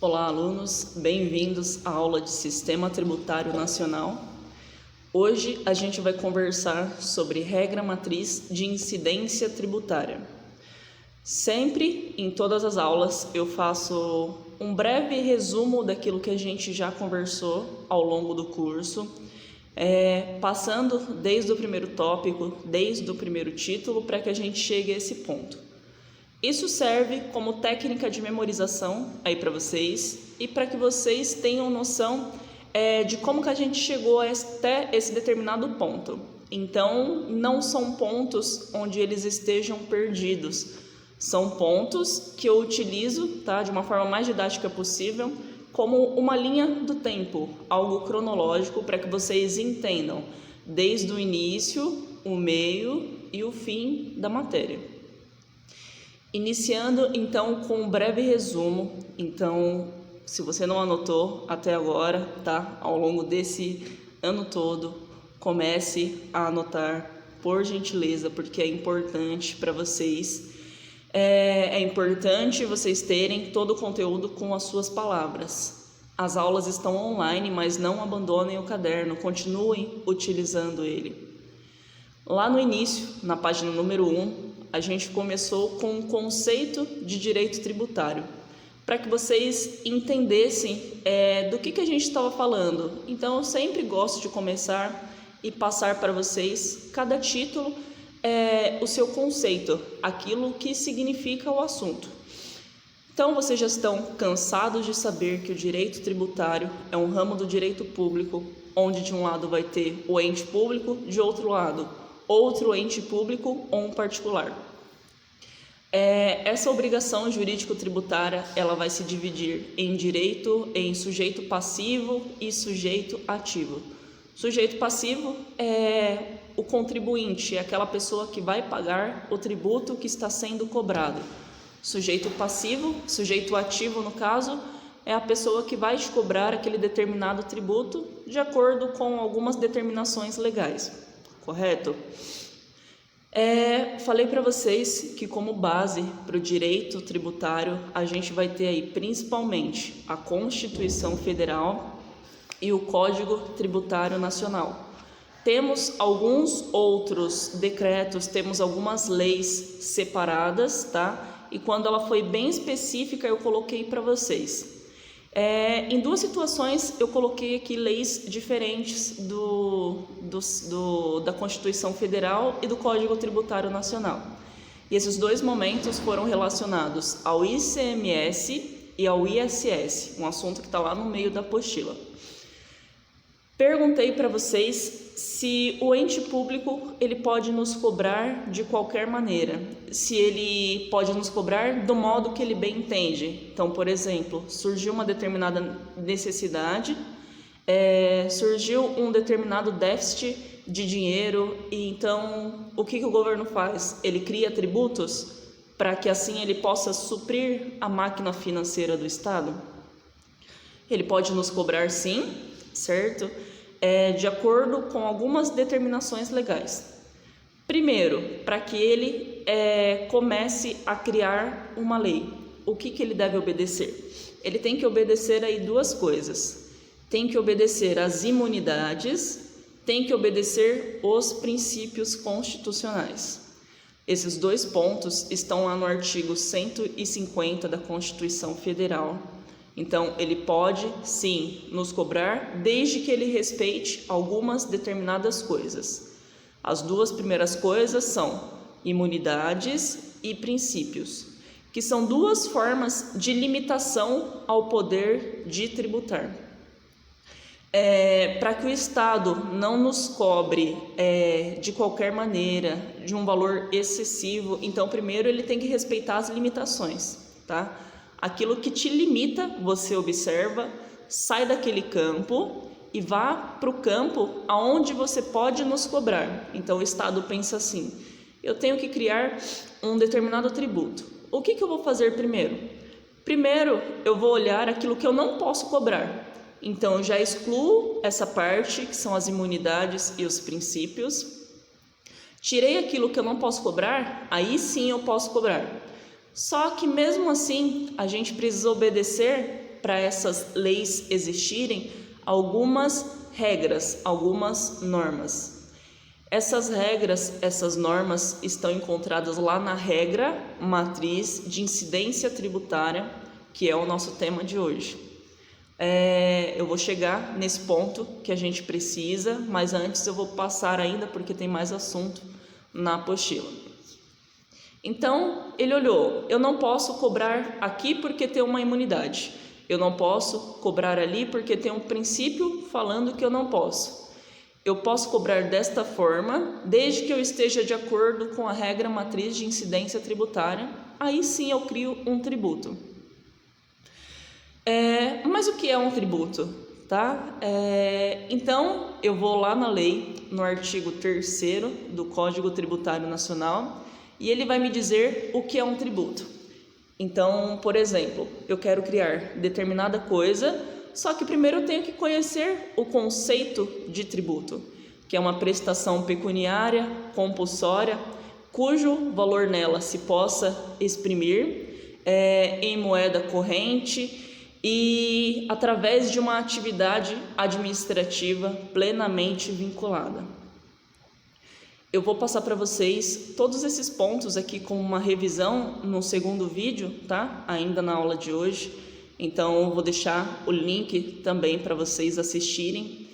Olá, alunos, bem-vindos à aula de Sistema Tributário Nacional. Hoje a gente vai conversar sobre regra matriz de incidência tributária. Sempre, em todas as aulas, eu faço um breve resumo daquilo que a gente já conversou ao longo do curso, passando desde o primeiro tópico, desde o primeiro título, para que a gente chegue a esse ponto. Isso serve como técnica de memorização aí para vocês e para que vocês tenham noção de como que a gente chegou até esse determinado ponto. Então, não são pontos onde eles estejam perdidos, são pontos que eu utilizo, de uma forma mais didática possível, como uma linha do tempo, algo cronológico para que vocês entendam desde o início, o meio e o fim da matéria. Iniciando então com um breve resumo. Então, se você não anotou até agora, ao longo desse ano todo, comece a anotar, por gentileza, porque é importante para vocês. É importante vocês terem todo o conteúdo com as suas palavras. As aulas estão online, mas não abandonem o caderno, continuem utilizando ele. Lá no início, na página número 1, a gente começou com um conceito de direito tributário, para que vocês entendessem do que a gente estava falando. Então, eu sempre gosto de começar e passar para vocês, cada título, o seu conceito, aquilo que significa o assunto. Então, vocês já estão cansados de saber que o direito tributário é um ramo do direito público, onde de um lado vai ter o ente público, de outro lado outro ente público ou um particular. Essa obrigação jurídico-tributária ela vai se dividir em sujeito passivo e sujeito ativo. Sujeito passivo é o contribuinte, é aquela pessoa que vai pagar o tributo que está sendo cobrado. Sujeito passivo, sujeito ativo no caso, é a pessoa que vai te cobrar aquele determinado tributo de acordo com algumas determinações legais. Correto? Falei para vocês que como base para o direito tributário a gente vai ter aí principalmente a Constituição Federal e o Código Tributário Nacional. Temos alguns outros decretos, temos algumas leis separadas, E quando ela foi bem específica eu coloquei para vocês. Em duas situações eu coloquei aqui leis diferentes da Constituição Federal e do Código Tributário Nacional. E esses dois momentos foram relacionados ao ICMS e ao ISS, um assunto que está lá no meio da apostila. Perguntei para vocês se o ente público ele pode nos cobrar de qualquer maneira, se ele pode nos cobrar do modo que ele bem entende. Então, por exemplo, surgiu uma determinada necessidade, surgiu um determinado déficit de dinheiro, e então o que o governo faz? Ele cria tributos para que assim ele possa suprir a máquina financeira do Estado? Ele pode nos cobrar sim, certo? De acordo com algumas determinações legais. Primeiro, para que ele comece a criar uma lei, o que ele deve obedecer? Ele tem que obedecer aí duas coisas. Tem que obedecer às imunidades, tem que obedecer os princípios constitucionais. Esses dois pontos estão lá no artigo 150 da Constituição Federal. Então, ele pode, sim, nos cobrar, desde que ele respeite algumas determinadas coisas. As duas primeiras coisas são imunidades e princípios, que são duas formas de limitação ao poder de tributar. Para que o Estado não nos cobre de qualquer maneira, de um valor excessivo, então, primeiro, ele tem que respeitar as limitações, Aquilo que te limita, você observa, sai daquele campo e vá para o campo aonde você pode nos cobrar. Então o Estado pensa assim, eu tenho que criar um determinado tributo. O que eu vou fazer primeiro? Primeiro eu vou olhar aquilo que eu não posso cobrar. Então eu já excluo essa parte, que são as imunidades e os princípios. Tirei aquilo que eu não posso cobrar, aí sim eu posso cobrar. Só que mesmo assim, a gente precisa obedecer para essas leis existirem, algumas regras, algumas normas. Essas regras, essas normas estão encontradas lá na regra matriz de incidência tributária, que é o nosso tema de hoje. Eu vou chegar nesse ponto que a gente precisa, mas antes eu vou passar ainda porque tem mais assunto na apostila. Então, ele olhou, eu não posso cobrar aqui porque tem uma imunidade, eu não posso cobrar ali porque tem um princípio falando que eu não posso. Eu posso cobrar desta forma, desde que eu esteja de acordo com a regra matriz de incidência tributária, aí sim eu crio um tributo. Mas o que é um tributo? Tá? Então, eu vou lá na lei, no artigo 3º do Código Tributário Nacional, e ele vai me dizer o que é um tributo. Então, por exemplo, eu quero criar determinada coisa, só que primeiro eu tenho que conhecer o conceito de tributo, que é uma prestação pecuniária, compulsória, cujo valor nela se possa exprimir em moeda corrente e através de uma atividade administrativa plenamente vinculada. Eu vou passar para vocês todos esses pontos aqui com uma revisão no segundo vídeo, tá? Ainda na aula de hoje. Então, eu vou deixar o link também para vocês assistirem,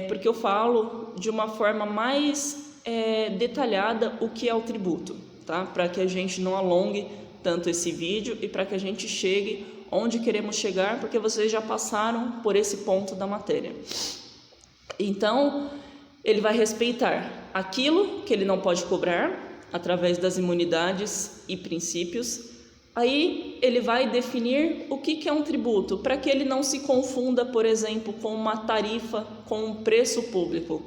porque eu falo de uma forma mais detalhada o que é o tributo, tá? Para que a gente não alongue tanto esse vídeo e para que a gente chegue onde queremos chegar, porque vocês já passaram por esse ponto da matéria. Então, ele vai respeitar aquilo que ele não pode cobrar através das imunidades e princípios. Aí ele vai definir o que é um tributo, para que ele não se confunda, por exemplo, com uma tarifa, com um preço público.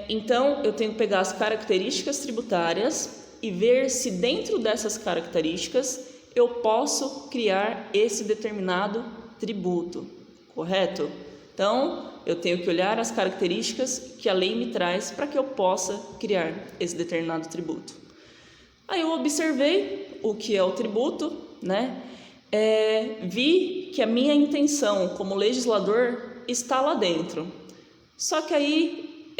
Então, eu tenho que pegar as características tributárias e ver se dentro dessas características eu posso criar esse determinado tributo, correto? Então, eu tenho que olhar as características que a lei me traz para que eu possa criar esse determinado tributo. Aí eu observei o que é o tributo, né? Vi que a minha intenção como legislador está lá dentro. Só que aí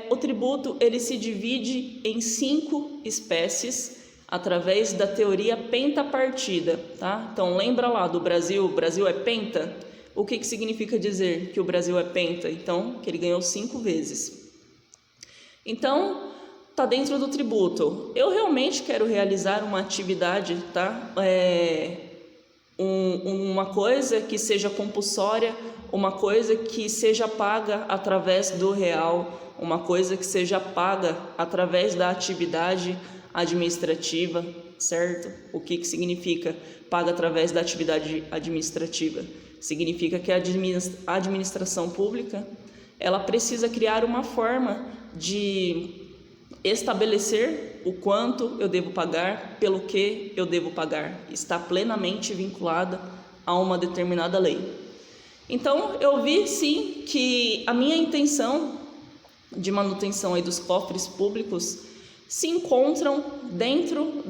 o tributo ele se divide em 5 espécies através da teoria pentapartida, tá? Então lembra lá do Brasil, o Brasil é penta? O que significa dizer que o Brasil é penta? Então, que ele ganhou 5 vezes. Então, está dentro do tributo. Eu realmente quero realizar uma atividade, tá? Uma coisa que seja compulsória, uma coisa que seja paga através do real, uma coisa que seja paga através da atividade administrativa, certo? O que significa paga através da atividade administrativa? Significa que a administração pública, ela precisa criar uma forma de estabelecer o quanto eu devo pagar, pelo que eu devo pagar. Está plenamente vinculada a uma determinada lei. Então, eu vi sim que a minha intenção de manutenção aí dos cofres públicos se encontram dentro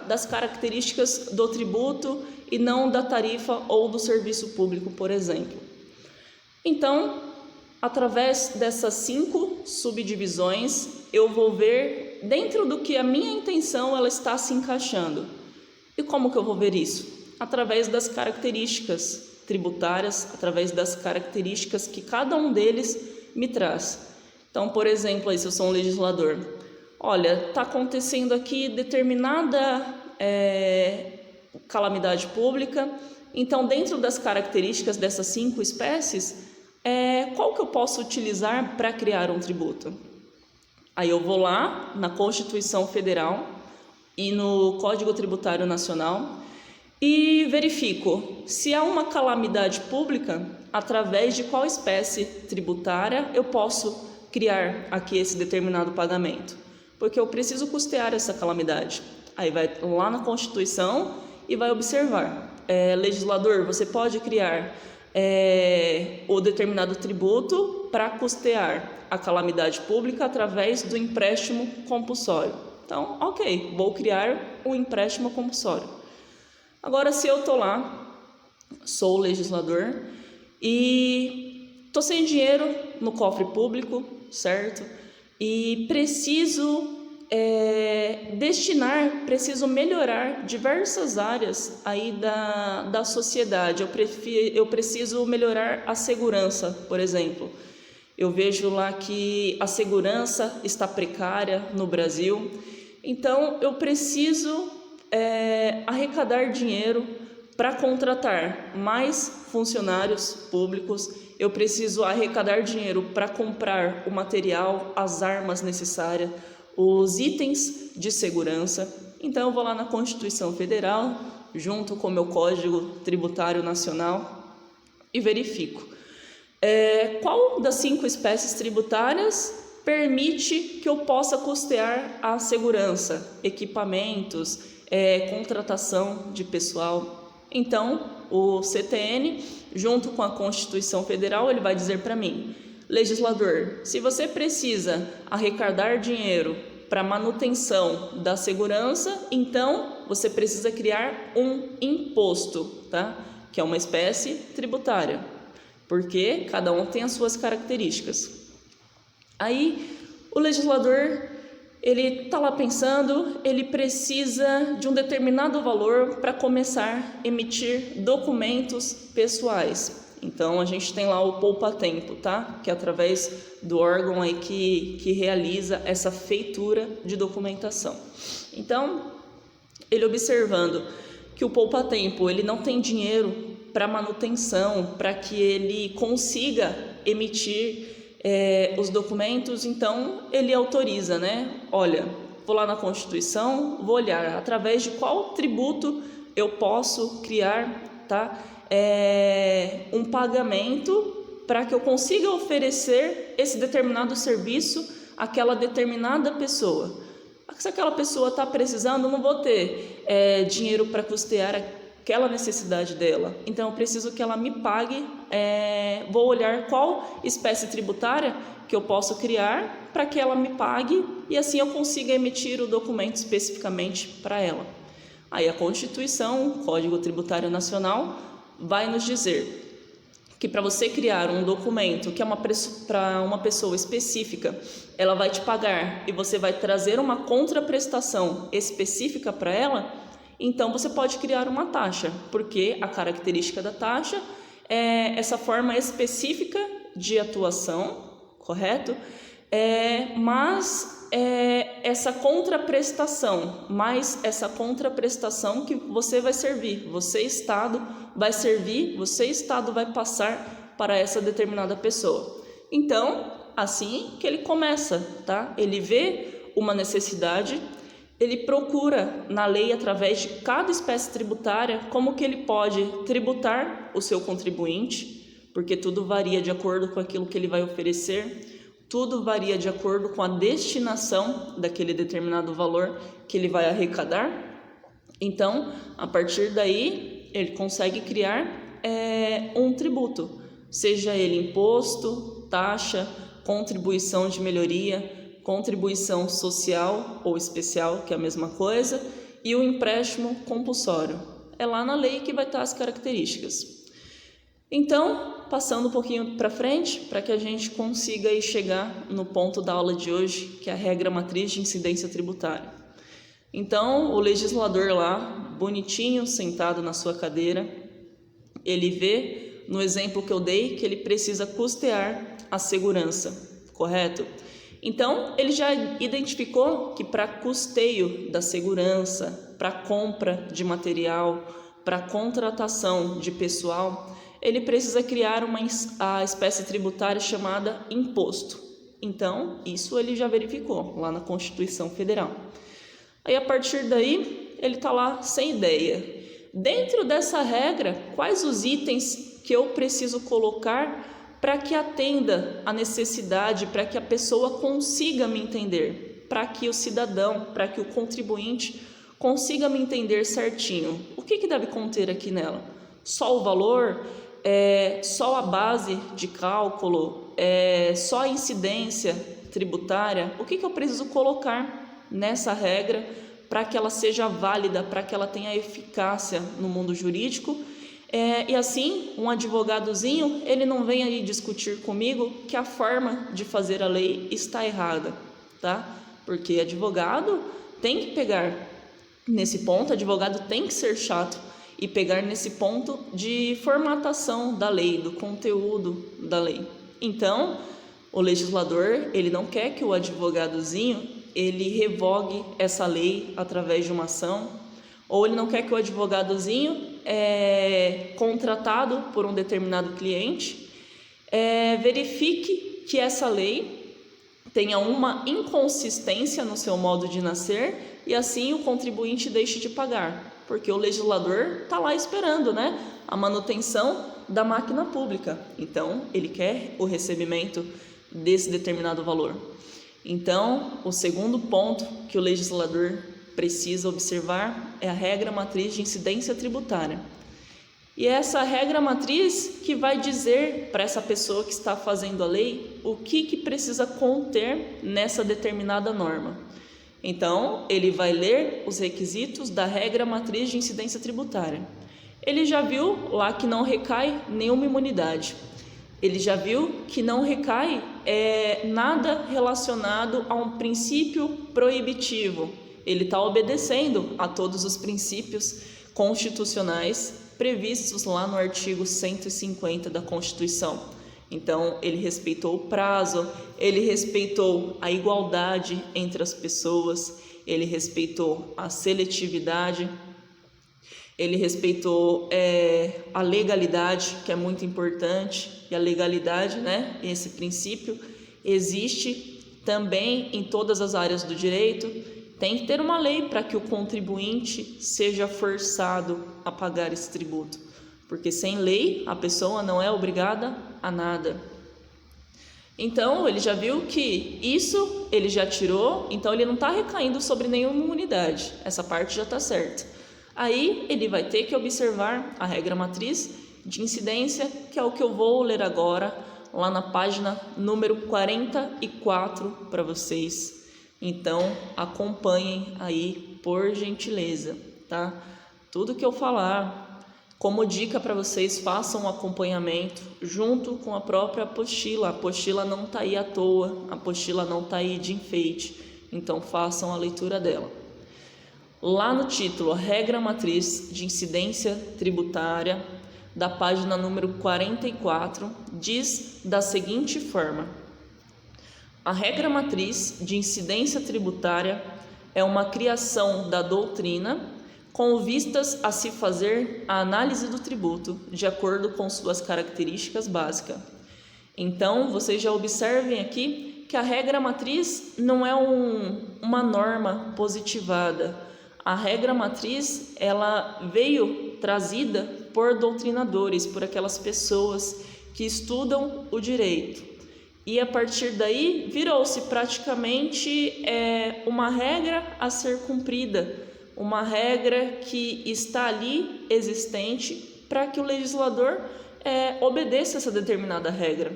das características do tributo e não da tarifa ou do serviço público, por exemplo. Então, através dessas 5 subdivisões, eu vou ver dentro do que a minha intenção ela está se encaixando. E como que eu vou ver isso? Através das características tributárias, através das características que cada um deles me traz. Então, por exemplo, aí, se eu sou um legislador, olha, está acontecendo aqui determinada calamidade pública, então dentro das características dessas 5 espécies, qual que eu posso utilizar para criar um tributo? Aí eu vou lá na Constituição Federal e no Código Tributário Nacional e verifico se há uma calamidade pública, através de qual espécie tributária eu posso criar aqui esse determinado pagamento, porque eu preciso custear essa calamidade. Aí vai lá na Constituição e vai observar, legislador, você pode criar o determinado tributo para custear a calamidade pública através do empréstimo compulsório. Então, ok, vou criar um empréstimo compulsório. Agora, se eu estou lá sou legislador e estou sem dinheiro no cofre público, certo? E preciso preciso melhorar diversas áreas aí da sociedade. Eu preciso melhorar a segurança, por exemplo. Eu vejo lá que a segurança está precária no Brasil, então eu preciso arrecadar dinheiro para contratar mais funcionários públicos. Eu preciso arrecadar dinheiro para comprar o material, as armas necessárias, os itens de segurança. Então eu vou lá na Constituição Federal, junto com o meu Código Tributário Nacional, e verifico qual das 5 espécies tributárias permite que eu possa custear a segurança, equipamentos, contratação de pessoal. Então, o CTN, junto com a Constituição Federal, ele vai dizer para mim: legislador, se você precisa arrecadar dinheiro para manutenção da segurança, então você precisa criar um imposto, tá? Que é uma espécie tributária, porque cada um tem as suas características. Aí o legislador, ele está lá pensando, ele precisa de um determinado valor para começar a emitir documentos pessoais. Então a gente tem lá o poupa-tempo, tá? Que é através do órgão aí que realiza essa feitura de documentação. Então, ele observando que o poupa-tempo, ele não tem dinheiro para manutenção, para que ele consiga emitir os documentos, então ele autoriza, né? Olha, vou lá na Constituição, vou olhar através de qual tributo eu posso criar, tá? Um pagamento para que eu consiga oferecer esse determinado serviço àquela determinada pessoa. Se aquela pessoa está precisando, eu não vou ter dinheiro para custear aquela necessidade dela. Então, eu preciso que ela me pague. Vou olhar qual espécie tributária que eu posso criar para que ela me pague e assim eu consiga emitir o documento especificamente para ela. Aí a Constituição, o Código Tributário Nacional, vai nos dizer que para você criar um documento que é para uma pessoa específica, ela vai te pagar e você vai trazer uma contraprestação específica para ela, então você pode criar uma taxa, porque a característica da taxa é essa forma específica de atuação, correto? Mas essa contraprestação, mais essa contraprestação que você vai servir, você Estado vai servir, você Estado vai passar para essa determinada pessoa. Então, assim que ele começa, tá? Ele vê uma necessidade, ele procura na lei, através de cada espécie tributária, como que ele pode tributar o seu contribuinte, porque tudo varia de acordo com aquilo que ele vai oferecer. Tudo varia de acordo com a destinação daquele determinado valor que ele vai arrecadar. Então, a partir daí, ele consegue criar um tributo, seja ele imposto, taxa, contribuição de melhoria, contribuição social ou especial, que é a mesma coisa, e o empréstimo compulsório. É lá na lei que vai estar as características. Então, passando um pouquinho para frente, para que a gente consiga aí chegar no ponto da aula de hoje, que é a regra matriz de incidência tributária. Então, o legislador lá, bonitinho, sentado na sua cadeira, ele vê, no exemplo que eu dei, que ele precisa custear a segurança, correto? Então, ele já identificou que para custeio da segurança, para compra de material, para contratação de pessoal, ele precisa criar a espécie tributária chamada imposto. Então, isso ele já verificou lá na Constituição Federal. Aí, a partir daí, ele está lá sem ideia. Dentro dessa regra, quais os itens que eu preciso colocar para que atenda a necessidade, para que a pessoa consiga me entender, para que o cidadão, para que o contribuinte consiga me entender certinho? O que deve conter aqui nela? Só o valor? Só a base de cálculo, só a incidência tributária? O que eu preciso colocar nessa regra para que ela seja válida, para que ela tenha eficácia no mundo jurídico, E assim, um advogadozinho, ele não vem aí discutir comigo que a forma de fazer a lei está errada, tá? Porque advogado tem que pegar nesse ponto, advogado tem que ser chato e pegar nesse ponto de formatação da lei, do conteúdo da lei. Então, o legislador, ele não quer que o advogadozinho, ele revogue essa lei através de uma ação, ou ele não quer que o advogadozinho, contratado por um determinado cliente, verifique que essa lei tenha uma inconsistência no seu modo de nascer e assim o contribuinte deixe de pagar, porque o legislador está lá esperando, né, a manutenção da máquina pública. Então, ele quer o recebimento desse determinado valor. Então, o segundo ponto que o legislador precisa observar é a regra matriz de incidência tributária. E é essa regra matriz que vai dizer para essa pessoa que está fazendo a lei o que precisa conter nessa determinada norma. Então, ele vai ler os requisitos da regra matriz de incidência tributária. Ele já viu lá que não recai nenhuma imunidade. Ele já viu que não recai nada relacionado a um princípio proibitivo. Ele está obedecendo a todos os princípios constitucionais previstos lá no artigo 150 da Constituição. Então, ele respeitou o prazo, ele respeitou a igualdade entre as pessoas, ele respeitou a seletividade, ele respeitou a legalidade, que é muito importante, e a legalidade, né, esse princípio, existe também em todas as áreas do direito. Tem que ter uma lei para que o contribuinte seja forçado a pagar esse tributo, porque sem lei a pessoa não é obrigada a nada. Então, ele já viu que isso ele já tirou, então ele não está recaindo sobre nenhuma imunidade, essa parte já está certa. Aí ele vai ter que observar a regra matriz de incidência, que é o que eu vou ler agora, lá na página número 44 para vocês. Então, acompanhem aí, por gentileza, tá? Tudo que eu falar, como dica para vocês, façam um acompanhamento junto com a própria apostila. A apostila não está aí à toa, a apostila não está aí de enfeite, então façam a leitura dela. Lá no título, Regra Matriz de Incidência Tributária, da página número 44, diz da seguinte forma: a regra matriz de incidência tributária é uma criação da doutrina com vistas a se fazer a análise do tributo de acordo com suas características básicas. Então, vocês já observem aqui que a regra matriz não é uma norma positivada. A regra matriz, ela veio trazida por doutrinadores, por aquelas pessoas que estudam o direito. E a partir daí virou-se praticamente uma regra a ser cumprida, uma regra que está ali existente para que o legislador obedeça essa determinada regra.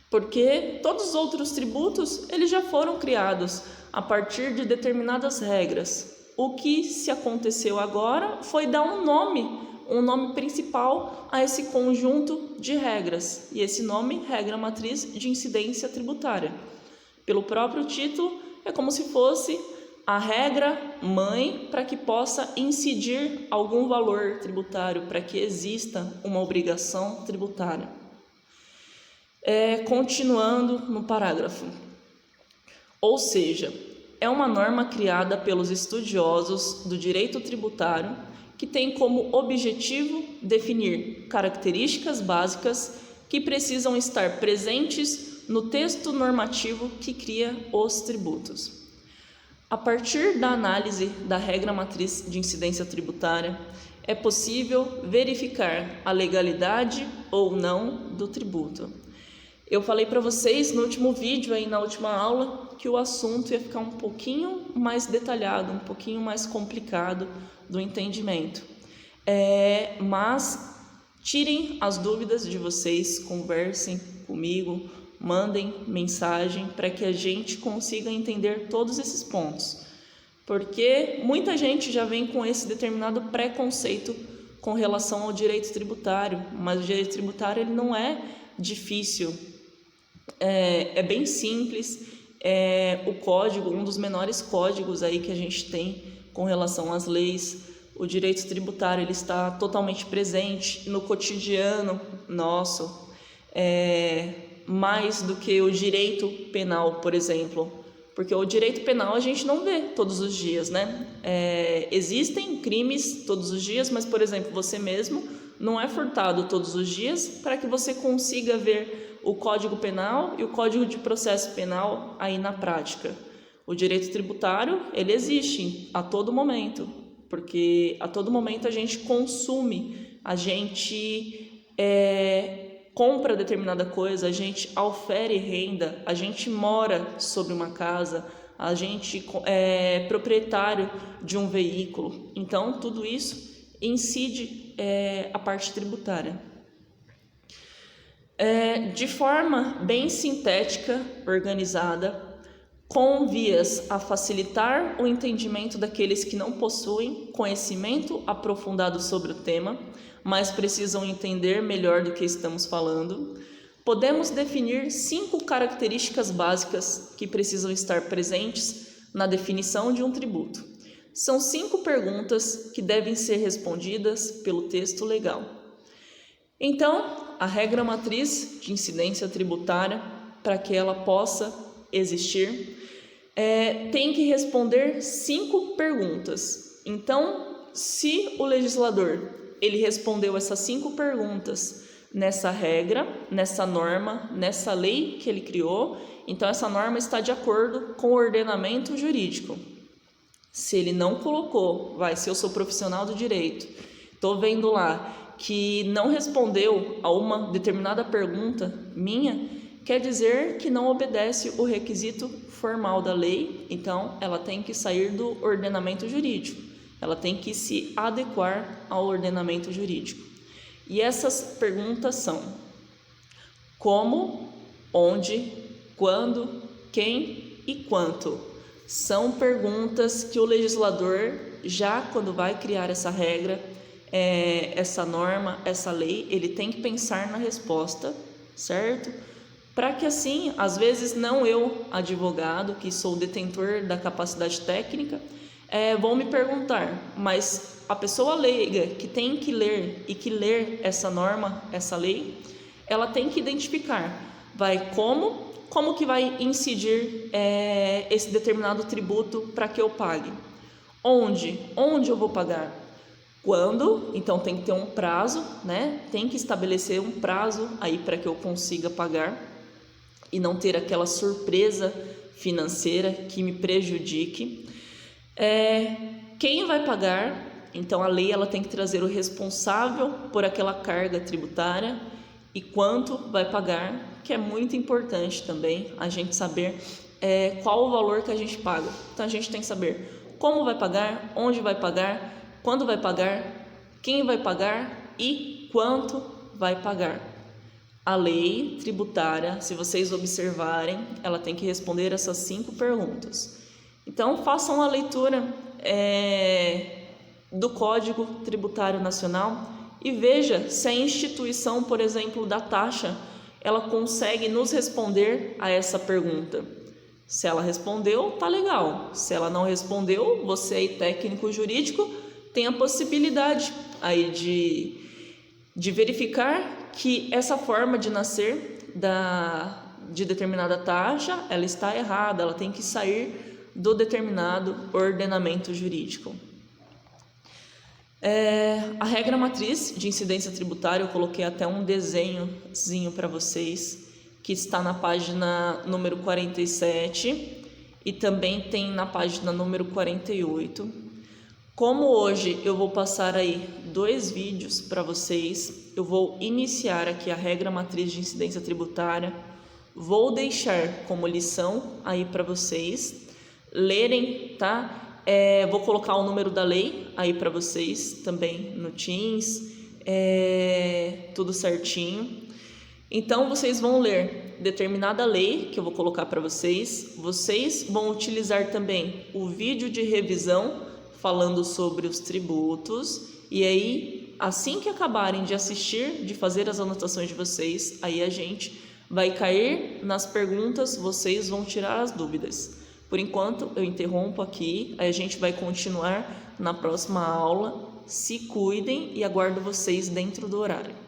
Porque todos os outros tributos eles já foram criados a partir de determinadas regras. O que se aconteceu agora foi dar um nome principal a esse conjunto de regras, e esse nome, regra matriz de incidência tributária. Pelo próprio título, é como se fosse a regra mãe para que possa incidir algum valor tributário, para que exista uma obrigação tributária. Continuando no parágrafo. Ou seja, é uma norma criada pelos estudiosos do direito tributário que tem como objetivo definir características básicas que precisam estar presentes no texto normativo que cria os tributos. A partir da análise da regra matriz de incidência tributária, é possível verificar a legalidade ou não do tributo. Eu falei para vocês no último vídeo, aí na última aula, que o assunto ia ficar um pouquinho mais detalhado, um pouquinho mais complicado do entendimento. Mas tirem as dúvidas de vocês, conversem comigo, mandem mensagem para que a gente consiga entender todos esses pontos. Porque muita gente já vem com esse determinado preconceito com relação ao direito tributário, mas o direito tributário ele não é difícil, é bem simples, o código, um dos menores códigos aí que a gente tem com relação às leis. O direito tributário ele está totalmente presente no cotidiano nosso, mais do que o direito penal, por exemplo, porque o direito penal a gente não vê todos os dias, né? Existem crimes todos os dias, mas, por exemplo, você mesmo não é furtado todos os dias para que você consiga ver o Código Penal e o Código de Processo Penal aí na prática. O direito tributário, ele existe a todo momento, porque a todo momento a gente consome, a gente compra determinada coisa, a gente aufere renda, a gente mora sobre uma casa, a gente é proprietário de um veículo. Então, tudo isso incide a parte tributária. De forma bem sintética, organizada, com vias a facilitar o entendimento daqueles que não possuem conhecimento aprofundado sobre o tema, mas precisam entender melhor do que estamos falando, podemos definir 5 características básicas que precisam estar presentes na definição de um tributo. São 5 perguntas que devem ser respondidas pelo texto legal. Então, a regra matriz de incidência tributária, para que ela possa existir, tem que responder 5 perguntas. Então, se o legislador ele respondeu essas 5 perguntas nessa regra, nessa norma, nessa lei que ele criou, então essa norma está de acordo com o ordenamento jurídico. Se ele não colocou, se eu sou profissional do direito, estou vendo lá que não respondeu a uma determinada pergunta minha, quer dizer que não obedece o requisito formal da lei, então ela tem que sair do ordenamento jurídico, ela tem que se adequar ao ordenamento jurídico. E essas perguntas são: como, onde, quando, quem e quanto. São perguntas que o legislador, já quando vai criar essa regra, essa norma, essa lei, ele tem que pensar na resposta, certo? Para que assim, às vezes não eu, advogado, que sou detentor da capacidade técnica, vão me perguntar, mas a pessoa leiga que tem que ler e que ler essa norma, essa lei, ela tem que identificar, como que vai incidir esse determinado tributo para que eu pague? Onde eu vou pagar? Quando? Então tem que ter um prazo, né? Tem que estabelecer um prazo aí para que eu consiga pagar e não ter aquela surpresa financeira que me prejudique. Quem vai pagar? Então a lei ela tem que trazer o responsável por aquela carga tributária e quanto vai pagar, que é muito importante também a gente saber qual o valor que a gente paga. Então a gente tem que saber como vai pagar, onde vai pagar, quando vai pagar, quem vai pagar e quanto vai pagar. A lei tributária, se vocês observarem, ela tem que responder essas 5 perguntas. Então, façam a leitura do Código Tributário Nacional e veja se a instituição, por exemplo, da taxa, ela consegue nos responder a essa pergunta. Se ela respondeu, tá legal. Se ela não respondeu, você aí, técnico jurídico, tem a possibilidade aí de verificar que essa forma de nascer de determinada taxa, ela está errada, ela tem que sair do determinado ordenamento jurídico. A regra matriz de incidência tributária, eu coloquei até um desenhozinho para vocês, que está na página número 47 e também tem na página número 48. Como hoje eu vou passar aí 2 vídeos para vocês, eu vou iniciar aqui a regra matriz de incidência tributária, vou deixar como lição aí para vocês lerem, tá? Vou colocar o número da lei aí para vocês também no Teams, tudo certinho. Então vocês vão ler determinada lei que eu vou colocar para vocês vão utilizar também o vídeo de revisão falando sobre os tributos, e aí assim que acabarem de assistir, de fazer as anotações de vocês, aí a gente vai cair nas perguntas, vocês vão tirar as dúvidas. Por enquanto, eu interrompo aqui, aí a gente vai continuar na próxima aula. Se cuidem e aguardo vocês dentro do horário.